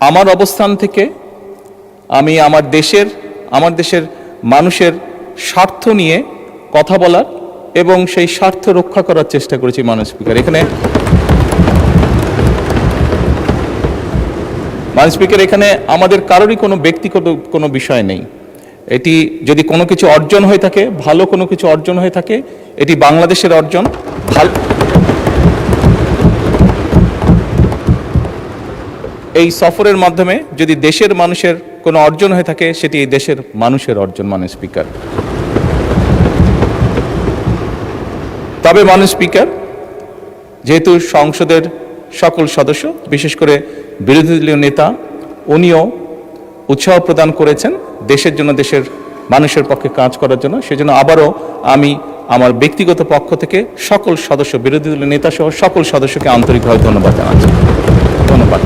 আমার অবস্থান থেকে আমি আমার দেশের মানুষের স্বার্থ নিয়ে কথা বলার এবং সেই স্বার্থ রক্ষা করার চেষ্টা করেছি মাননীয় স্পিকার। মাননীয় স্পিকার, এখানে আমাদের কারোরই কোনো ব্যক্তিগত কোনো বিষয় নেই। এটি যদি কোনো কিছু অর্জন হয়ে থাকে, ভালো কোনো কিছু অর্জন হয়ে থাকে, এটি বাংলাদেশের অর্জন। এই সফরের মাধ্যমে যদি দেশের মানুষের কোনো অর্জন হয়ে থাকে, সেটি এই দেশের মানুষের অর্জন মাননীয় স্পিকার। তবে মাননীয় স্পিকার, যেহেতু সংসদের সকল সদস্য, বিশেষ করে বিরোধী দলীয় নেতা, উনিও উৎসাহ প্রদান করেছেন দেশের জন্য, দেশের মানুষের পক্ষে কাজ করার জন্য, সেজন্য আবারও আমি আমার ব্যক্তিগত পক্ষ থেকে সকল সদস্য, বিরোধী দলীয় নেতা সহ সকল সদস্যকে আন্তরিকভাবে ধন্যবাদ জানাচ্ছি। ধন্যবাদ।